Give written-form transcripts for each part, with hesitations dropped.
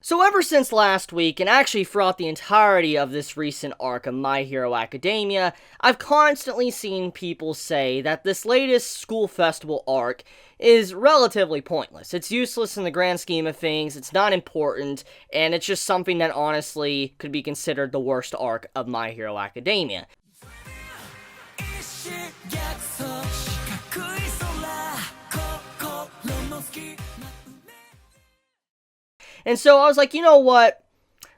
So ever since last week, and actually throughout the entirety of this recent arc of My Hero Academia, I've constantly seen people say that this latest school festival arc is relatively pointless. It's useless in the grand scheme of things, it's not important, and it's just something that honestly could be considered the worst arc of My Hero Academia. And so I was like, you know what?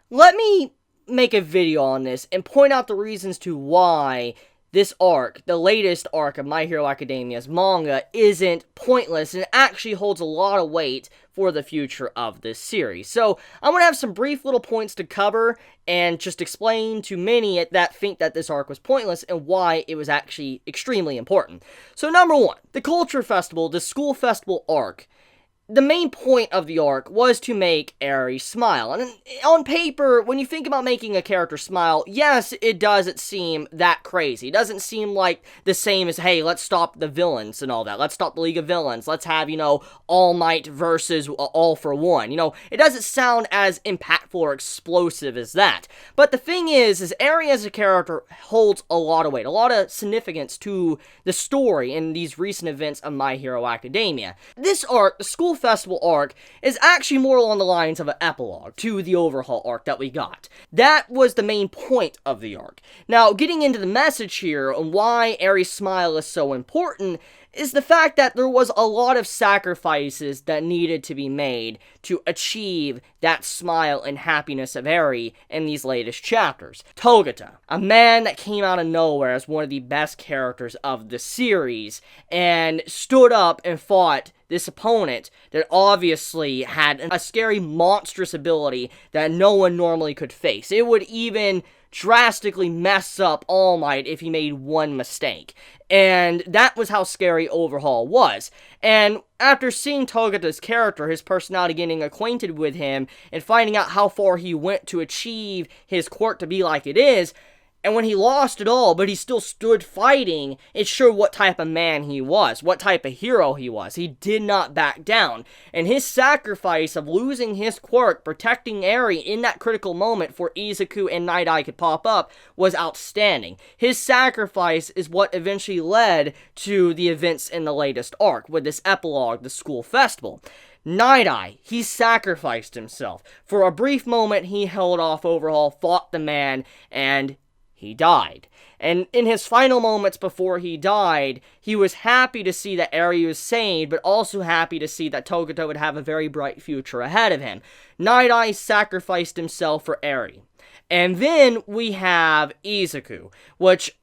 Let me make a video on this and point out the reasons to why this arc, the latest arc of My Hero Academia's manga, isn't pointless and actually holds a lot of weight for the future of this series. So I'm going to have some brief little points to cover and just explain to many that think that this arc was pointless and why it was actually extremely important. So number one, the Culture Festival, the school festival arc. The main point of the arc was to make Eri smile. And on paper, when you think about making a character smile, yes, it doesn't seem that crazy. It doesn't seem like the same as, hey, let's stop the villains and all that. Let's stop the League of Villains. Let's have, All Might versus All for One. It doesn't sound as impactful or explosive as that. But the thing is Eri as a character holds a lot of weight, a lot of significance to the story in these recent events of My Hero Academia. This arc, the school festival arc, is actually more along the lines of an epilogue to the overhaul arc that we got. That was the main point of the arc. Now, getting into the message here and why Eri's smile is so important is the fact that there was a lot of sacrifices that needed to be made to achieve that smile and happiness of Eri in these latest chapters. Togata, a man that came out of nowhere as one of the best characters of the series, and stood up and fought this opponent that obviously had a scary, monstrous ability that no one normally could face. It would even drastically mess up All Might if he made one mistake. And that was how scary Overhaul was. And after seeing Togata's character, his personality, getting acquainted with him, and finding out how far he went to achieve his quirk to be like it is, and when he lost it all, but he still stood fighting, it showed what type of man he was, what type of hero he was. He did not back down. And his sacrifice of losing his quirk, protecting Eri in that critical moment for Izuku and Night Eye could pop up, was outstanding. His sacrifice is what eventually led to the events in the latest arc, with this epilogue, the school festival. Night Eye, he sacrificed himself. For a brief moment, he held off Overhaul, fought the man, and he died. And in his final moments before he died, he was happy to see that Eri was saved, but also happy to see that Togata would have a very bright future ahead of him. Night Eye sacrificed himself for Eri. And then we have Izuku, which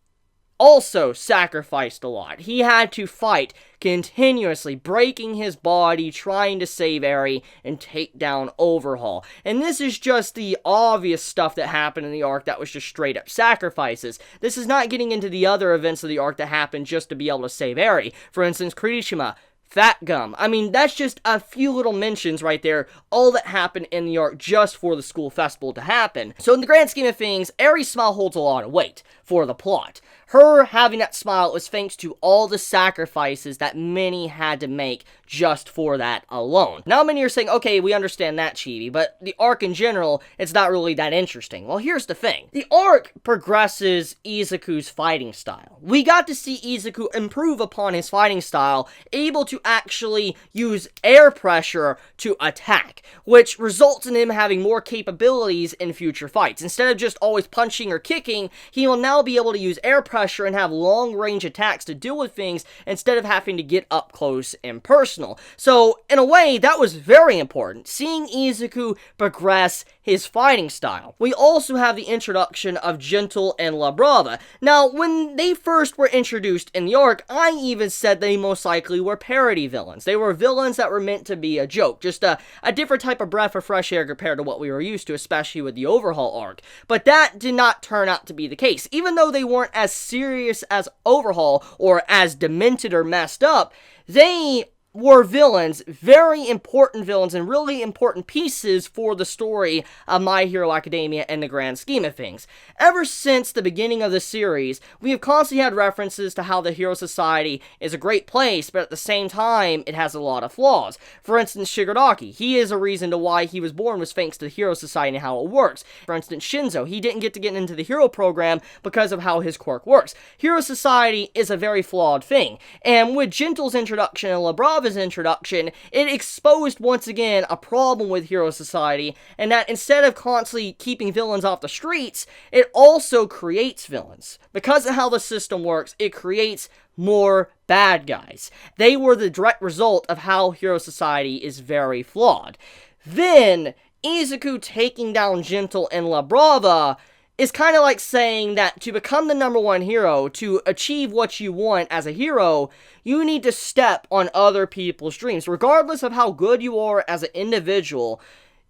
also sacrificed a lot. He had to fight continuously, breaking his body, trying to save Eri and take down Overhaul. And this is just the obvious stuff that happened in the arc that was just straight up sacrifices. This is not getting into the other events of the arc that happened just to be able to save Eri. For instance, Kirishima, Fat Gum. I mean, that's just a few little mentions right there, all that happened in the arc just for the school festival to happen. So in the grand scheme of things, Eri's smile holds a lot of weight for the plot. Her having that smile was thanks to all the sacrifices that many had to make just for that alone. Now many are saying, okay, we understand that, Chibi, but the arc in general, it's not really that interesting. Well, here's the thing. The arc progresses Izuku's fighting style. We got to see Izuku improve upon his fighting style, able to actually use air pressure to attack, which results in him having more capabilities in future fights. Instead of just always punching or kicking, he will now be able to use air pressure and have long-range attacks to deal with things instead of having to get up close and personal. So, in a way, that was very important, seeing Izuku progress his fighting style. We also have the introduction of Gentle and La Brava. Now, when they first were introduced in the arc, I even said they most likely were parody villains. They were villains that were meant to be a joke, just a different type of breath of fresh air compared to what we were used to, especially with the Overhaul arc. But that did not turn out to be the case. Even though they weren't as serious as Overhaul or as demented or messed up, they were villains, very important villains, and really important pieces for the story of My Hero Academia in the grand scheme of things. Ever since the beginning of the series, we have constantly had references to how the Hero Society is a great place, but at the same time, it has a lot of flaws. For instance, Shigaraki, he is a reason to why he was born was thanks to the Hero Society and how it works. For instance, Shinzo, he didn't get to get into the Hero program because of how his quirk works. Hero Society is a very flawed thing, and with Gentle's introduction and Labrava's introduction, it exposed once again a problem with Hero Society, and that instead of constantly keeping villains off the streets, it also creates villains. Because of how the system works, it creates more bad guys. They were the direct result of how Hero Society is very flawed. Then, Izuku taking down Gentle and Labrava is kind of like saying that to become the #1 hero, to achieve what you want as a hero, you need to step on other people's dreams. Regardless of how good you are as an individual,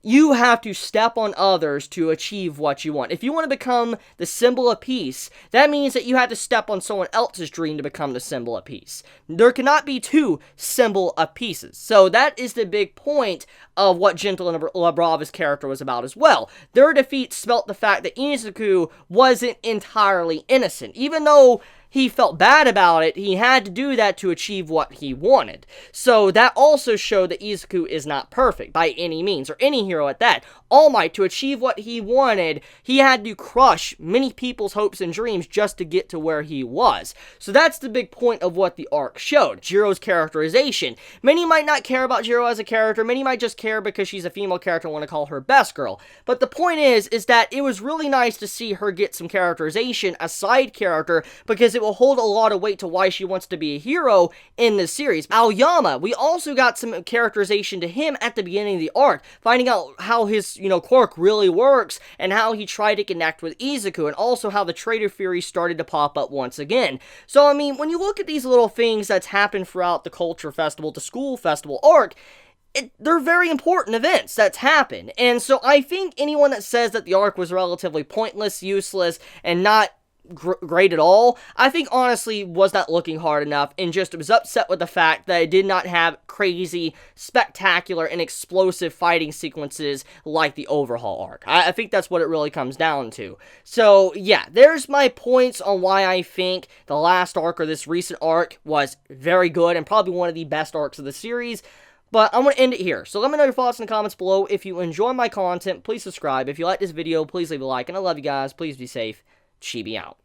you have to step on others to achieve what you want. If you want to become the symbol of peace, that means that you have to step on someone else's dream to become the symbol of peace. There cannot be two symbol of pieces. So that is the big point of what Gentle and Labrava's character was about as well. Their defeat spelt the fact that Izuku wasn't entirely innocent. Even though he felt bad about it, he had to do that to achieve what he wanted. So that also showed that Izuku is not perfect by any means, or any hero at that. All Might, to achieve what he wanted, he had to crush many people's hopes and dreams just to get to where he was. So that's the big point of what the arc showed. Jiro's characterization. Many might not care about Jiro as a character, many might just care because she's a female character and want to call her best girl. But the point is that it was really nice to see her get some characterization, a side character, because it will hold a lot of weight to why she wants to be a hero in this series. Aoyama, we also got some characterization to him at the beginning of the arc, finding out how his, quirk really works, and how he tried to connect with Izuku, and also how the traitor theory started to pop up once again. So, I mean, when you look at these little things that's happened throughout the Culture Festival to School Festival arc, they're very important events that's happened. And so I think anyone that says that the arc was relatively pointless, useless, and not great at all, I think honestly was not looking hard enough, and just was upset with the fact that it did not have crazy, spectacular, and explosive fighting sequences like the Overhaul arc. I think that's what it really comes down to. So yeah, there's my points on why I think the last arc, or this recent arc, was very good, and probably one of the best arcs of the series. But I'm going to end it here. So let me know your thoughts in the comments below. If you enjoy my content, please subscribe. If you like this video, please leave a like. And I love you guys. Please be safe. Chibi out.